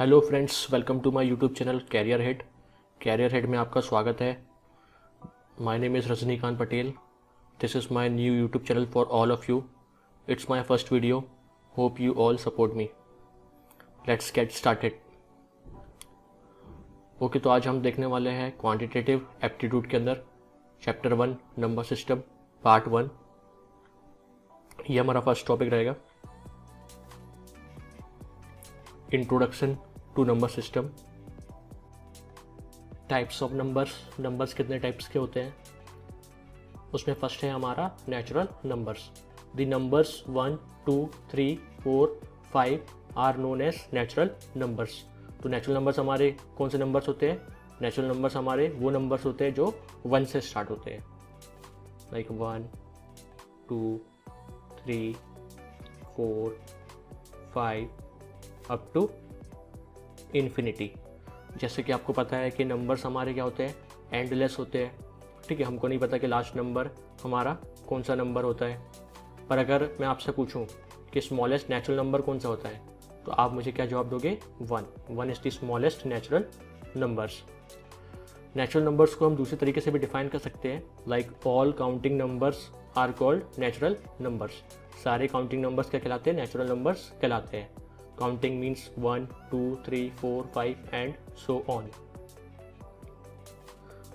Hello friends, welcome to my YouTube channel career head. Career head में आपका स्वागत है। My name is Rajnikant Patel. This is my new YouTube channel for all of you. It's my first video. Hope you all support me. Let's get started. Okay, तो आज हम देखने वाले हैं क्वांटिटेटिव एप्टीट्यूड के अंदर चैप्टर 1 नंबर सिस्टम पार्ट 1। ये हमारा फर्स्ट टॉपिक रहेगा, introduction to number system. Types of numbers, numbers कितने टाइप्स के होते हैं उसमें फर्स्ट है हमारा natural numbers. The numbers 1, 2, 3, 4, 5 are known as natural numbers. तो नेचुरल नंबर्स हमारे कौन से नंबर्स होते हैं? नेचुरल नंबर्स हमारे वो नंबर्स होते हैं जो 1 से स्टार्ट होते हैं, लाइक 1, 2, 3, 4, 5 अप टू इन्फिनिटी। जैसे कि आपको पता है कि नंबर्स हमारे क्या होते हैं, एंडलेस होते हैं। ठीक है, हमको नहीं पता कि लास्ट नंबर हमारा कौन सा नंबर होता है। पर अगर मैं आपसे पूछूं कि स्मॉलेस्ट नेचुरल नंबर कौन सा होता है, तो आप मुझे क्या जवाब दोगे? 1 is the smallest natural numbers. Natural numbers को हम दूसरे तरीके से भी डिफाइन कर सकते हैं, like all counting numbers are called natural numbers. सारे काउंटिंग नंबर्स क्या कहलाते हैं? नेचुरल नंबर्स कहलाते हैं। Counting means 1, 2, 3, 4, 5 and so on.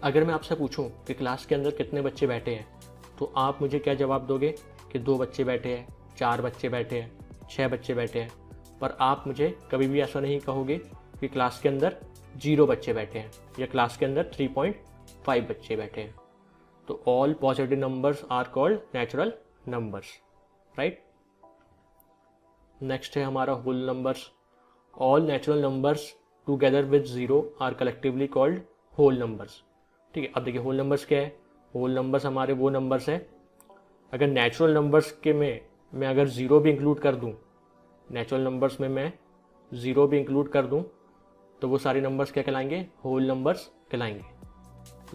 अगर मैं आपसे पूछूं कि क्लास के अंदर कितने बच्चे बैठे हैं, तो आप मुझे क्या जवाब दोगे? कि 2 बच्चे बैठे हैं, 4 बच्चे बैठे हैं, 6 बच्चे बैठे हैं। पर आप मुझे कभी भी ऐसा नहीं कहोगे कि क्लास के अंदर 0 बच्चे बैठे हैं या क्लास के अंदर 3.5 बच्चे बैठे हैं। तो all positive numbers are called natural numbers, right. Next है हमारा whole numbers. All natural numbers together with 0 are collectively called whole numbers. ठीक है, अब देखिए होल नंबर्स क्या है? होल नंबर्स हमारे वो नंबर्स हैं, अगर नेचुरल नंबर्स के में मैं अगर 0 भी इंक्लूड कर दूं, नेचुरल नंबर्स में मैं 0 भी इंक्लूड कर दूं, तो वो सारे नंबर्स क्या कहलाएंगे? होल नंबर्स कहलाएंगे।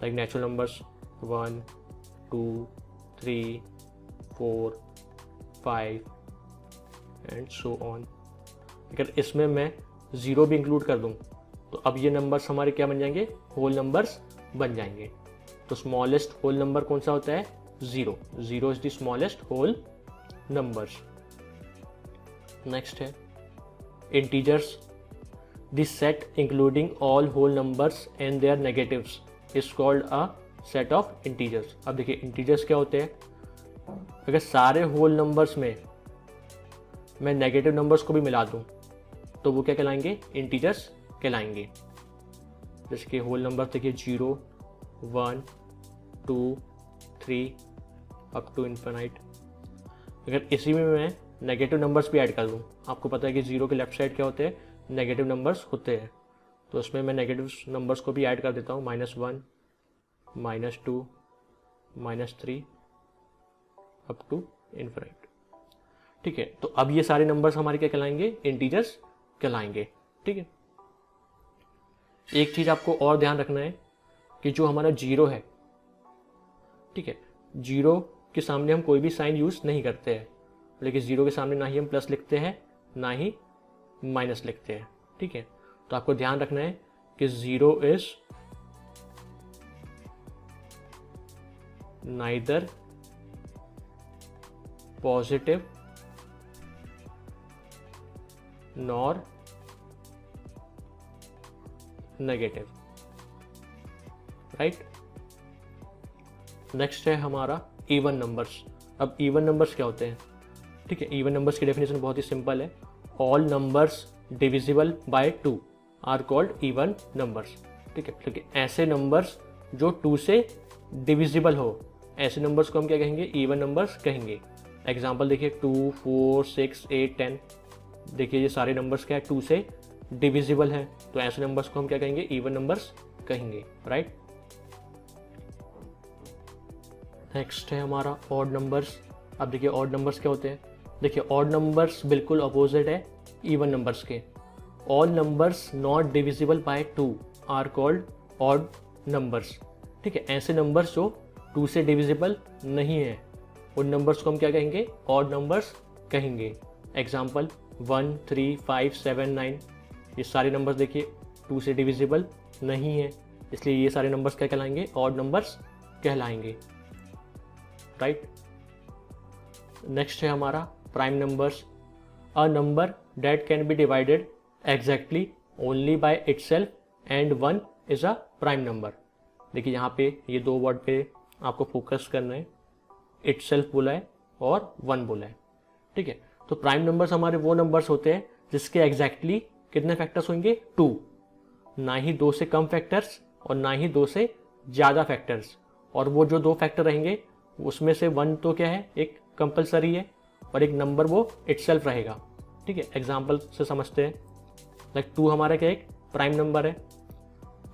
Like natural numbers 1, 2, 3, 4, 5 and so on. अगर इसमें मैं 0 भी इंक्लूड कर दूं, तो अब ये नंबर्स हमारे क्या बन जाएंगे? होल नंबर्स बन जाएंगे। तो स्मॉलेस्ट होल नंबर कौन सा होता है? 0 is the smallest whole numbers. Next है integers. The set including all whole numbers and their negatives is called a set of integers. अब देखिए इंटीजर्स क्या होते हैं? अगर सारे होल नंबर्स में मैं नेगेटिव नंबर्स को भी मिला दूं, तो वो क्या कहलाएंगे? इंटीजर्स कहलाएंगे। जैसे कि होल नंबर देखिए 0, 1, 2, 3 अप टू इन्फिनाइट। अगर इसी में मैं नेगेटिव नंबर्स भी ऐड कर दूं, आपको पता है कि 0 के लेफ्ट साइड क्या होते हैं? नेगेटिव नंबर्स होते हैं। तो उसमें मैं नेगेटिव नंबर्स को भी ऐड कर देता हूँ, -1, -2, -3 अप टू इन्फिनाइट। ठीक है, तो अब ये सारे नंबर्स हमारे क्या कहलाएंगे? इंटीजर्स कहलाएंगे। ठीक है, एक चीज आपको और ध्यान रखना है कि जो हमारा 0 है, ठीक है, 0 के सामने हम कोई भी साइन यूज नहीं करते हैं, लेकिन 0 के सामने ना ही हम प्लस लिखते हैं ना ही माइनस लिखते हैं। ठीक है, तो आपको ध्यान रखना है कि 0 is neither positive nor negative, right. Next है हमारा इवन नंबर्स। अब इवन नंबर्स क्या होते हैं? ठीक है, इवन नंबर्स की डेफिनेशन बहुत ही सिंपल है। All numbers divisible by 2 are called even numbers. ठीक है, क्योंकि ऐसे नंबर्स जो 2 से डिविजिबल हो, ऐसे नंबर्स को हम क्या कहेंगे? इवन नंबर्स कहेंगे। एग्जाम्पल देखिए 2, 4, 6, 8, 10। देखिए ये सारे नंबर्स क्या है? 2 से डिविजिबल है, तो ऐसे नंबर्स को हम क्या कहेंगे? इवन नंबर्स कहेंगे, राइट। नेक्स्ट है हमारा ऑड नंबर्स। अब देखिए ऑड नंबर्स क्या होते हैं? देखिए ऑड नंबर्स बिल्कुल अपोजिट है इवन नंबर्स के। All numbers not divisible by 2 are called odd numbers. ठीक है, ऐसे नंबर्स जो 2 से डिविजिबल नहीं है, उन नंबर्स को हम क्या कहेंगे? ऑड नंबर्स कहेंगे। एग्जाम्पल 1, 3, 5, 7, 9। ये सारे नंबर्स देखिए 2 से डिविजिबल नहीं है, इसलिए ये सारे नंबर्स क्या कहलाएंगे, ऑड नंबर्स कहलाएंगे, राइट। नेक्स्ट है हमारा prime numbers. A number that can be divided exactly only by itself and 1 is a prime number. देखिए यहाँ पे ये 2 वर्ड पे आपको फोकस करना है, इटसेल्फ बोला है और 1 बोला है, ठीक है। तो प्राइम नंबर्स हमारे वो नंबर्स होते हैं जिसके एग्जैक्टली कितने फैक्टर्स होंगे, 2, ना ही 2 से कम फैक्टर्स और ना ही 2 से ज़्यादा फैक्टर्स, और वो जो 2 फैक्टर रहेंगे उसमें से 1 तो क्या है, एक कंपलसरी है और एक नंबर वो इटसेल्फ रहेगा, ठीक है। एग्जाम्पल से समझते हैं, लाइक 2 हमारा क्या एक प्राइम नंबर है,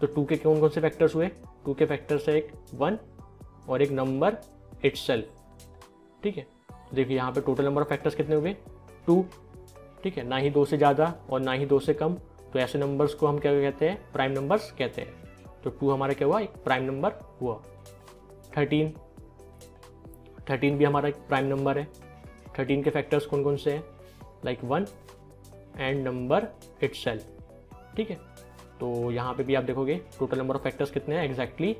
तो 2 के कौन कौन से फैक्टर्स हुए, 2 के फैक्टर्स है एक 1 और एक नंबर इटसेल्फ, ठीक है। देखिए यहाँ पे टोटल नंबर ऑफ फैक्टर्स कितने हुए, 2, ठीक है, ना ही 2 से ज़्यादा और ना ही 2 से कम, तो ऐसे नंबर्स को हम क्या कहते हैं, प्राइम नंबर्स कहते हैं। तो 2 हमारा क्या हुआ, एक प्राइम नंबर हुआ। 13 भी हमारा एक प्राइम नंबर है। 13 के फैक्टर्स कौन कौन से हैं, लाइक 1 एंड नंबर इटसेल्फ, ठीक है। तो यहाँ पे भी आप देखोगे टोटल नंबर ऑफ फैक्टर्स कितने हैं, exactly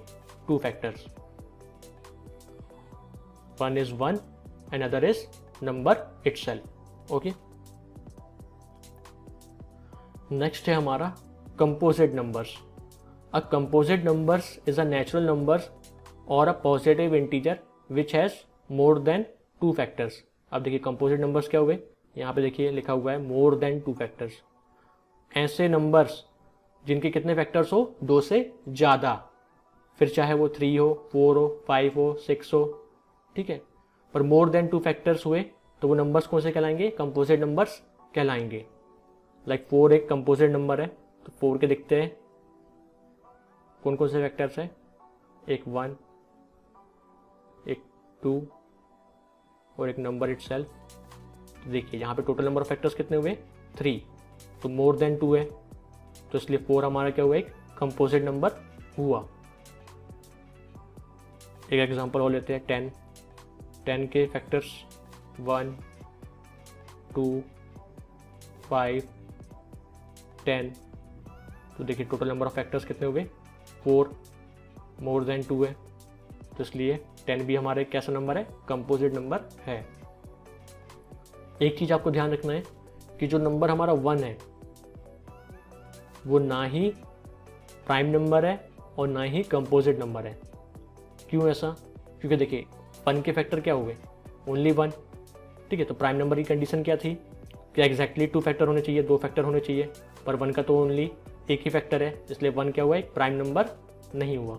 2 factors, 1 is 1 and other is number itself, okay. Next है हमारा composite numbers. A composite numbers is a natural numbers और a positive integer which has more than 2 factors. अब देखिए composite numbers क्या हुए, यहाँ पे देखिए लिखा हुआ है मोर देन 2 फैक्टर्स, ऐसे नंबर्स जिनके कितने फैक्टर्स हो, 2 से ज़्यादा, फिर चाहे वो 3 हो, 4 हो, 5 हो, 6 हो, ठीक है। पर मोर देन 2 फैक्टर्स हुए तो वो नंबर्स कौन से कहलाएंगे, कंपोजिट नंबर्स कहलाएंगे। लाइक 4 एक कंपोजिट नंबर है, तो 4 के दिखते हैं कौन कौन से फैक्टर्स है, एक 1, एक 2 और एक नंबर इटसेल्फ। तो देखिए यहाँ पे टोटल नंबर ऑफ फैक्टर्स कितने हुए, 3, तो मोर देन 2 है, तो इसलिए 4 हमारा क्या हुआ, एक कंपोजिट नंबर हुआ। एक एग्जांपल और लेते हैं, 10 के फैक्टर्स 1, 2, 5, 10, तो देखिए टोटल नंबर ऑफ फैक्टर्स कितने हुए, 4, मोर देन 2 है, तो इसलिए 10 भी हमारा एक कैसा नंबर है, कंपोजिट नंबर है। एक चीज़ आपको ध्यान रखना है कि जो नंबर हमारा 1 है वो ना ही प्राइम नंबर है और ना ही कंपोजिट नंबर है। क्यों ऐसा, क्योंकि देखिए 1 के फैक्टर क्या हुए, ओनली 1, ठीक है। तो प्राइम नंबर की कंडीशन क्या थी कि एग्जैक्टली 2 फैक्टर होने चाहिए, 2 फैक्टर होने चाहिए, पर 1 का तो ओनली एक ही फैक्टर है, इसलिए 1 क्या हुआ, एक प्राइम नंबर नहीं हुआ।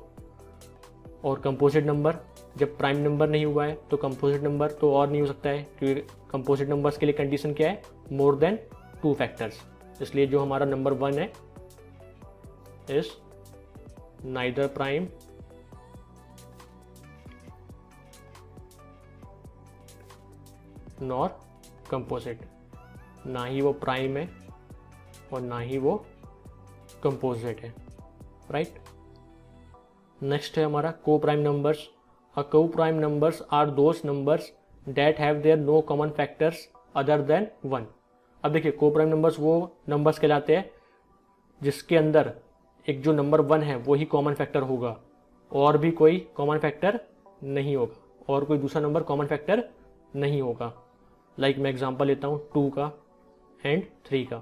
और कंपोजिट नंबर जब प्राइम नंबर नहीं हुआ है तो कंपोजिट नंबर तो और नहीं हो सकता है, क्योंकि कंपोजिट नंबर्स के लिए कंडीशन क्या है, मोर देन 2 फैक्टर्स। इसलिए जो हमारा नंबर 1 है is neither prime nor composite, ना ही वो प्राइम है और ना ही वो कंपोजिट है, राइट। नेक्स्ट है हमारा को prime numbers. A coprime numbers are those numbers that have their no common factors other than 1। अब देखिए को प्राइम नंबर्स वो नंबर्स कहलाते हैं जिसके अंदर एक जो नंबर 1 है वो ही कॉमन फैक्टर होगा और भी कोई कॉमन फैक्टर नहीं होगा, और कोई दूसरा नंबर कॉमन फैक्टर नहीं होगा। लाइक मैं एग्जांपल लेता हूँ 2 का एंड 3 का।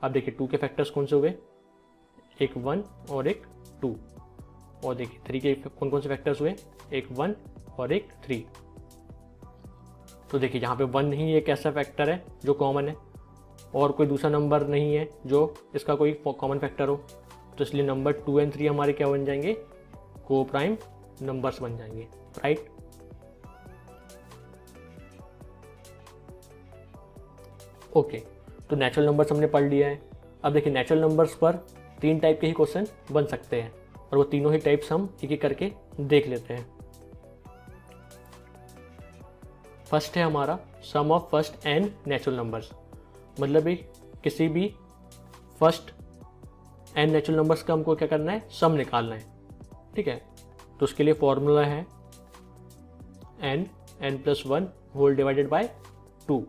अब देखिए 2 के फैक्टर्स कौन से हुए, एक 1 और एक 2, और देखिए 3 के कौन कौन से फैक्टर्स हुए, एक 1 और एक 3। तो देखिए यहाँ पे 1 ही एक ऐसा फैक्टर है जो कॉमन है और कोई दूसरा नंबर नहीं है जो इसका कोई कॉमन फैक्टर हो, तो इसलिए नंबर 2 एंड 3 हमारे क्या बन जाएंगे, को प्राइम नंबर्स बन जाएंगे, राइट। ओके, तो नेचुरल नंबर्स हमने पढ़ लिया है। अब देखिए नेचुरल नंबर्स पर 3 टाइप के ही क्वेश्चन बन सकते हैं और वो तीनों ही टाइप्स हम एक एक करके देख लेते हैं। फर्स्ट है हमारा sum of first N natural numbers, मतलब किसी भी फर्स्ट एन नेचुरल नंबर्स का हमको क्या करना है, सम निकालना है, ठीक है। तो उसके लिए फॉर्मूला है n+1 होल डिवाइडेड बाय 2,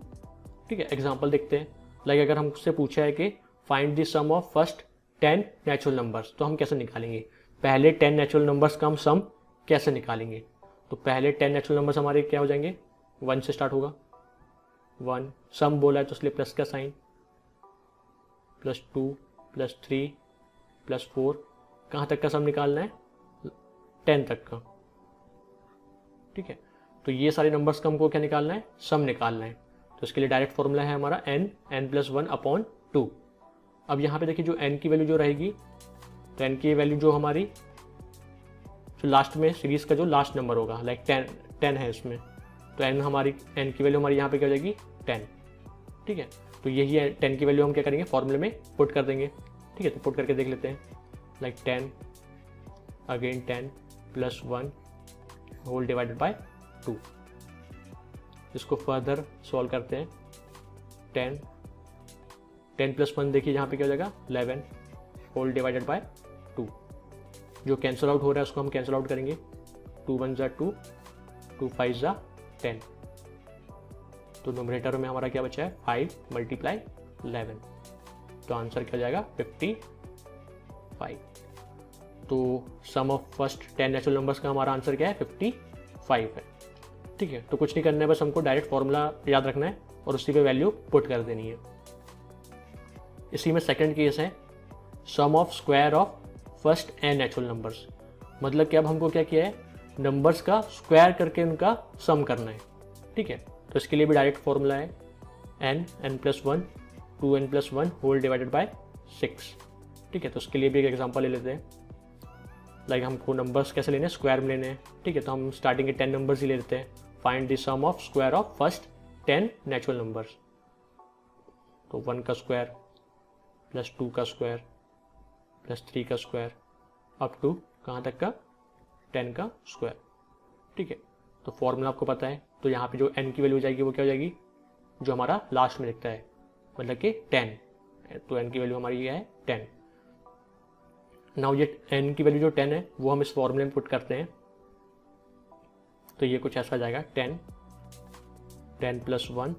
ठीक है। एग्जांपल देखते हैं, लाइक अगर हमसे पूछा है कि find the sum of first 10 natural numbers. तो हम कैसे निकालेंगे, पहले 10 नेचुरल नंबर्स का हम सम कैसे निकालेंगे। तो पहले 10 नेचुरल नंबर्स हमारे क्या हो जाएंगे, 1 से स्टार्ट होगा, 1 सम बोला है तो इसलिए प्लस का साइन, +2 +3 +4, कहाँ तक का सम निकालना है, 10 तक का। ठीक है, तो ये सारे नंबर्स का हमको क्या निकालना है, सम निकालना है। तो इसके लिए डायरेक्ट फॉर्मूला है हमारा n+1/2। अब यहाँ पे देखिए जो n की वैल्यू जो रहेगी, तो n की वैल्यू जो हमारी जो लास्ट में सीरीज का जो लास्ट नंबर होगा, लाइक 10 है इसमें, तो n की वैल्यू हमारी यहाँ पे क्या हो जाएगी, 10। ठीक है, तो यही है 10 की वैल्यू हम क्या करेंगे, फॉर्मूले में पुट कर देंगे। ठीक है, तो पुट करके देख लेते हैं, like 10 again 10 +1 whole divided by 2। इसको फर्दर सॉल्व करते हैं, 10 + 1 देखिए यहाँ पे क्या हो जाएगा, 11 होल डिवाइडेड बाय 2। जो कैंसिल आउट हो रहा है उसको हम कैंसिल आउट करेंगे, 2 1 = 2, 2 5 = 10। तो नोमिनेटर में हमारा क्या बचा है, 5 × 11। तो आंसर क्या हो जाएगा, 55। तो सम ऑफ फर्स्ट 10 नेचुरल नंबर्स का हमारा आंसर क्या है, 55 है। ठीक है, तो कुछ नहीं करना है, बस हमको डायरेक्ट फॉर्मूला याद रखना है और उसी पे वैल्यू पुट कर देनी है। इसी में सेकंड केस है, sum of square of first n natural numbers. मतलब कि अब हमको क्या किया है, नंबर्स का स्क्वायर करके उनका सम करना है। ठीक है, तो इसके लिए भी डायरेक्ट फॉर्मूला है n+1 2n+1 whole divided by 6। ठीक है, तो उसके लिए भी एक एग्जांपल ले लेते हैं, लाइक हमको नंबर्स कैसे लेने हैं, स्क्वायर में लेने हैं। ठीक है, तो हम स्टार्टिंग के 10 नंबर्स ही ले लेते हैं। Find the sum of square of first 10 natural numbers. तो 1 का स्क्वायर +2 का स्क्वायर +3 का स्क्वायर अप टू कहाँ तक का, 10 का स्क्वायर। ठीक है, तो फॉर्मूला आपको पता है, तो यहाँ पे जो n की वैल्यू हो जाएगी वो क्या हो जाएगी, जो हमारा लास्ट में दिखता है, मतलब कि 10। तो n की वैल्यू हमारी ये है 10। नाउ ये n की वैल्यू जो 10 है वो हम इस फॉर्मूले में पुट करते हैं, तो ये कुछ ऐसा जाएगा, 10 + 1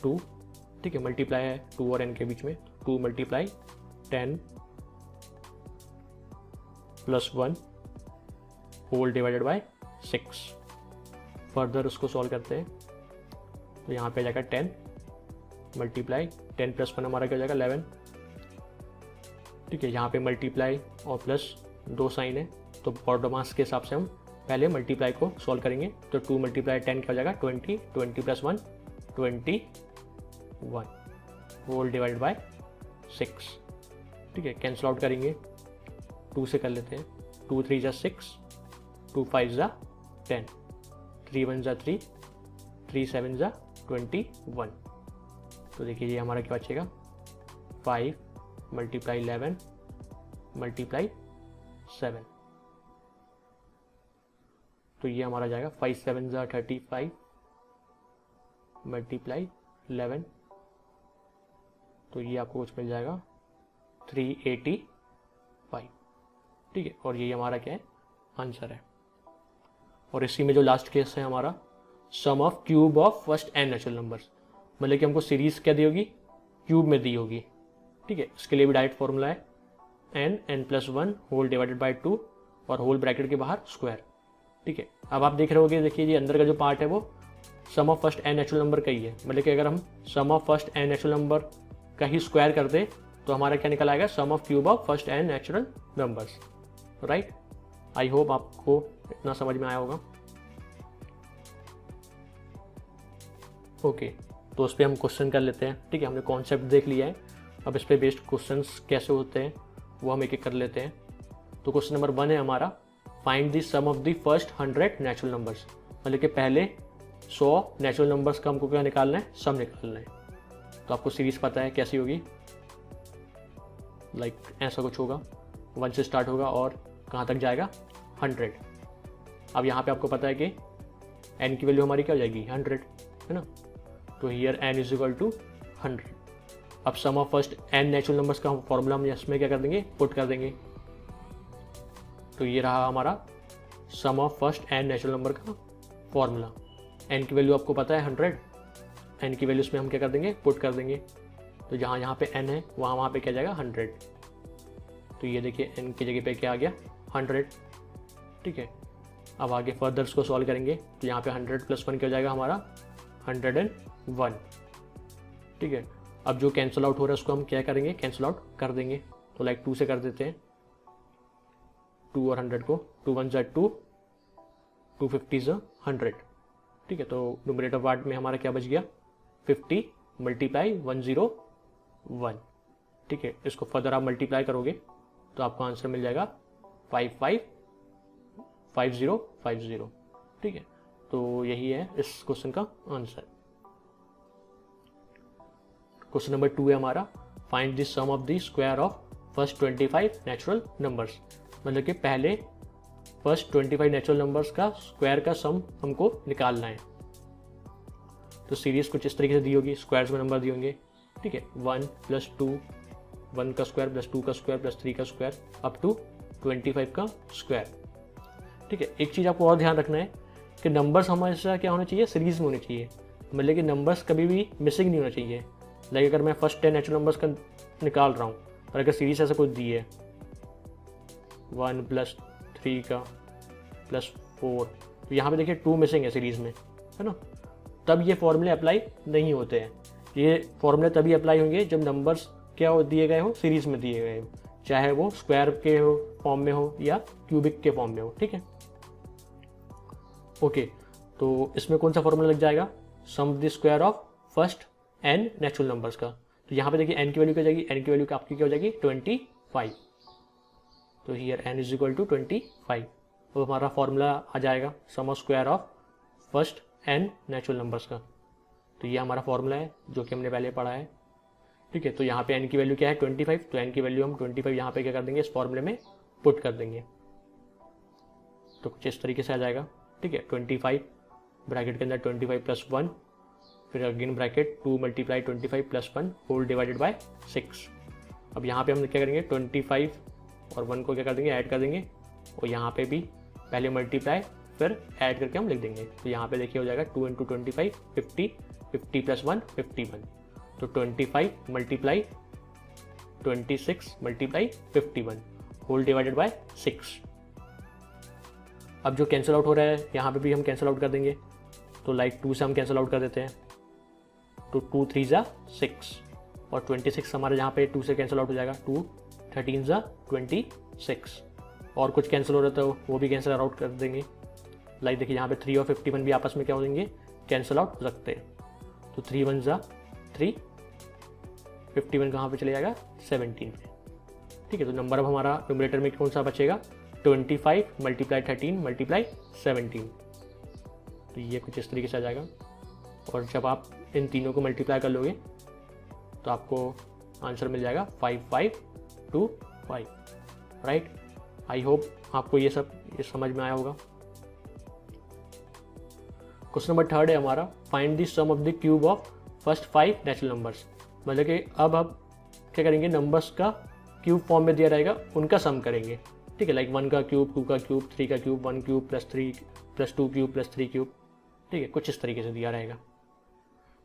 2। ठीक है, मल्टीप्लाई है 2 और n के बीच में, 2 × 10 + 1 होल डिवाइडेड बाय 6। फर्दर उसको सॉल्व करते हैं, तो यहाँ पे जाएगा 10 × 10 + 1 हमारा क्या हो जाएगा, 11। ठीक है, यहाँ पे मल्टीप्लाई और प्लस 2 साइन है, तो बॉर्डोमास के हिसाब से हम पहले मल्टीप्लाई को सॉल्व करेंगे। तो 2 × 10 क्या हो जाएगा, 20 20 + 1 21 होल डिवाइडेड बाय 6। ठीक है, कैंसिल आउट करेंगे, 2 से कर लेते हैं, 2 3 = 6, 2 5 = 10, 3 1 = 3, 3 7 = 21। तो देखिए ये हमारा क्या बचेगा, 5 × 11 × 7। तो ये हमारा जाएगा 5 7 = 35 × 11। तो ये आपको कुछ मिल जाएगा 385। ठीक है, और ये हमारा क्या है, आंसर है। और इसी में जो लास्ट केस है हमारा, sum of cube of first n natural numbers. मतलब कि हमको सीरीज क्या दी होगी, क्यूब में दी होगी। ठीक है, इसके लिए भी डायरेक्ट फॉर्मूला है n+1 होल डिवाइडेड बाय 2 और होल ब्रैकेट के बाहर स्क्वायर। ठीक है, अब आप देख रहे होगे, देखिए ये अंदर का जो पार्ट है वो sum of first n natural number का ही है। मतलब कि अगर हम sum of first n natural number का ही स्क्वायर कर दे तो हमारा क्या निकल आएगा, sum of cube of first n natural numbers. Right, I hope आपको इतना समझ में आया होगा। ओके, तो उस पर हम क्वेश्चन कर लेते हैं। ठीक है, हमने कॉन्सेप्ट देख लिया है, अब इस पर बेस्ड क्वेश्चंस कैसे होते हैं वो हम एक एक कर लेते हैं। तो क्वेश्चन नंबर 1 है हमारा, find the sum of the first 100 natural numbers. मतलब कि पहले 100 नेचुरल नंबर्स का हमको क्या निकालना है, सम निकालना है। तो आपको सीरीज पता है कैसी होगी, लाइक ऐसा कुछ होगा, 1 से स्टार्ट होगा और कहाँ तक जाएगा, 100। अब यहाँ पे आपको पता है कि n की वैल्यू हमारी क्या हो जाएगी, 100, है ना। तो हियर n = 100। अब sum of first n natural numbers का फॉर्मूला हम इसमें क्या कर देंगे, पुट कर देंगे। तो ये रहा हमारा sum of first n natural number का फॉर्मूला। n की वैल्यू आपको पता है 100, n की वैल्यू इसमें हम क्या कर देंगे, पुट कर देंगे। तो जहाँ यहाँ पे n है वहाँ पे क्या जाएगा 100। तो ये देखिए n की जगह पे क्या आ गया 100। ठीक है, अब आगे फर्दर इसको सॉल्व करेंगे तो यहाँ पे 100 + 1 क्या हो जाएगा हमारा 101। ठीक है, अब जो कैंसिल आउट हो रहा है उसको हम क्या करेंगे, कैंसिल आउट कर देंगे। तो लाइक 2 से कर देते हैं, 2 और 100 को, 2 1 = 2, 250 = 100। ठीक है, तो न्यूमरेटर पार्ट में हमारा क्या बच गया 50 × 101। ठीक है, इसको फर्दर आप मल्टीप्लाई करोगे तो आपको आंसर मिल जाएगा 555050। ठीक है, तो यही है इस क्वेश्चन का आंसर। क्वेश्चन नंबर 2 है हमारा, find the sum of the square of first 25 natural numbers. मतलब कि पहले फर्स्ट 25 नेचुरल नंबर्स का स्क्वायर का सम हमको निकालना है। तो सीरीज कुछ इस तरीके से दी होगी, स्क्वायर्स में नंबर दिए होंगे। ठीक है, 1 + 2, 1 का स्क्वायर + 2 का स्क्वायर + 3 का स्क्वायर अप टू 25 का स्क्वायर। ठीक है, एक चीज़ आपको और ध्यान रखना है कि नंबर्स हमेशा क्या होना चाहिए, सीरीज में होने चाहिए। मतलब कि नंबर्स कभी भी मिसिंग नहीं होना चाहिए। लाइक अगर मैं फर्स्ट 10 नेचुरल नंबर्स का निकाल रहा हूँ और अगर सीरीज ऐसा कुछ दी है 1 + 3 का +4, तो यहाँ पे देखिए 2 मिसिंग है सीरीज में, है ना। तब ये फॉर्मूले अप्लाई नहीं होते हैं। ये फॉर्मूले तभी अप्लाई होंगे जब नंबर्स क्या हो दिए गए हो, सीरीज में दिए गए हो, चाहे वो स्क्वायर के हो फॉर्म में हो या क्यूबिक के फॉर्म में हो। ठीक है, ओके, तो इसमें कौन सा फॉर्मूला लग जाएगा, sum the square of first n natural numbers का। तो यहाँ पे देखिए n की वैल्यू क्या जाएगी, n की वैल्यू आपकी क्या हो जाएगी 25। तो हियर n = 25। तो हमारा फॉर्मूला आ जाएगा sum of square of first n natural numbers का। तो ये हमारा फॉर्मूला है जो कि हमने पहले पढ़ा है। ठीक है, तो यहाँ पे n की वैल्यू क्या है 25, तो n की वैल्यू हम 25 यहाँ पे क्या कर देंगे, इस फॉर्मूले में पुट कर देंगे। तो कुछ इस तरीके से आ जाएगा। ठीक है, 25 ब्रैकेट के अंदर 25 + 1, फिर again bracket 2 × 25 + 1 whole divided by 6। अब यहाँ पे हम क्या करेंगे 25 और 1 को क्या कर देंगे, ऐड कर देंगे, और यहाँ पे भी पहले मल्टीप्लाई फिर ऐड करके हम लिख देंगे। तो यहाँ पे देखिए हो जाएगा 2 × 25 50, 50 + 1 51। तो 25 × 26 × 51 होल डिवाइडेड बाय 6। अब जो कैंसिल आउट हो रहा है यहाँ पे भी हम कैंसिल आउट कर देंगे। तो लाइक 2 से हम कैंसिल आउट कर देते हैं, तो 2 3 = 6 और 26 हमारे यहाँ पे 2 से कैंसिल आउट हो जाएगा, 2 13 = 26। और कुछ कैंसिल हो रहा था वो भी कैंसिल आउट कर देंगे। लाइक देखिए यहाँ पे 3 और 51 भी आपस में क्या हो जाएंगे, कैंसिल आउट हो सकते हैं। तो 3 1 = 3, 51 कहाँ पे चले जाएगा 17 पे। ठीक है, तो नंबर अब हमारा न्यूमरेटर में कौन सा बचेगा 25 × 13 × 17। तो ये कुछ इस तरीके से आ जाएगा। और जब आप इन तीनों को मल्टीप्लाई कर लोगे तो आपको आंसर मिल जाएगा 5525। राइट, आई होप आपको ये समझ में आया होगा। क्वेश्चन नंबर 3 है हमारा, find the sum of the cube of first 5 natural numbers. मतलब कि अब आप क्या करेंगे, नंबर्स का क्यूब फॉर्म में दिया रहेगा उनका सम करेंगे। ठीक है, लाइक 1 का क्यूब, 2 का क्यूब, 3 का क्यूब, 1 क्यूब + 3 + 2 क्यूब + 3 क्यूब। ठीक है, कुछ इस तरीके से दिया रहेगा।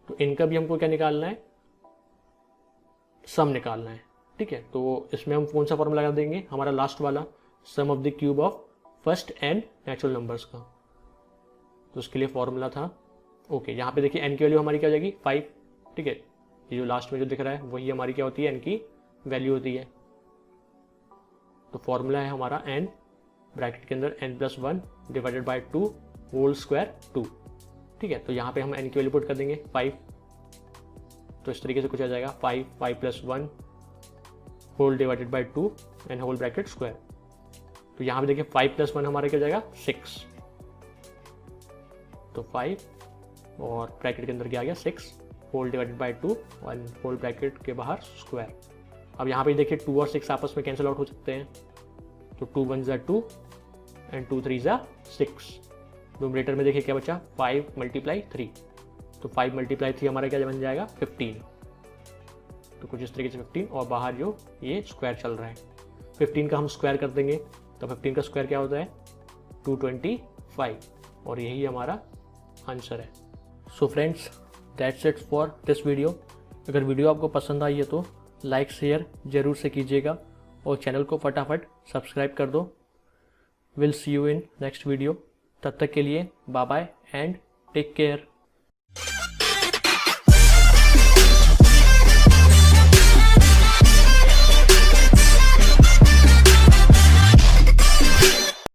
तो इनका भी हमको क्या निकालना है, सम निकालना है। ठीक है, तो इसमें हम कौन सा फॉर्मूला लगा देंगे, हमारा लास्ट वाला sum of the cube of first n natural numbers का। तो उसके लिए फॉर्मूला था, ओके, यहाँ पे देखिए n की वैल्यू हमारी क्या हो जाएगी 5। ठीक है, ये जो लास्ट में जो दिख रहा है वही हमारी क्या होती है, n की वैल्यू होती है। तो फॉर्मूला है हमारा n ब्रैकेट के अंदर n + 1 divided by 2 whole square 2। ठीक है, तो यहाँ पे हम n की वैल्यू पुट कर देंगे 5। तो इस तरीके से कुछ आ जाएगा 5 + 1 whole divided by 2 and whole bracket square. तो यहाँ पे देखिए 5 + 1 हमारा क्या हो जाएगा 6। तो 5 और ब्रैकेट के अंदर क्या आ गया 6 होल डिवाइडेड बाय 2 और होल ब्रैकेट के बाहर स्क्वायर। अब यहाँ पे देखिए 2 और 6 आपस में कैंसिल आउट हो सकते हैं। तो 2 1 = 2 एंड 2 3 = 6। न्यूमरेटर में देखिए क्या बचा 5 × 3। तो 5 × 3 हमारा क्या बन जाएगा 15। तो कुछ इस तरीके से 15 और बाहर जो ये स्क्वायर चल रहा है 15 का हम स्क्वायर कर देंगे। तो 15 का स्क्वायर क्या होता है 225 और यही हमारा आंसर है। So friends, that's it for this video. अगर वीडियो आपको पसंद आई है तो लाइक शेयर ज़रूर से कीजिएगा और चैनल को फटाफट सब्सक्राइब कर दो। Will see you in next video. तब तक के लिए bye bye and take care.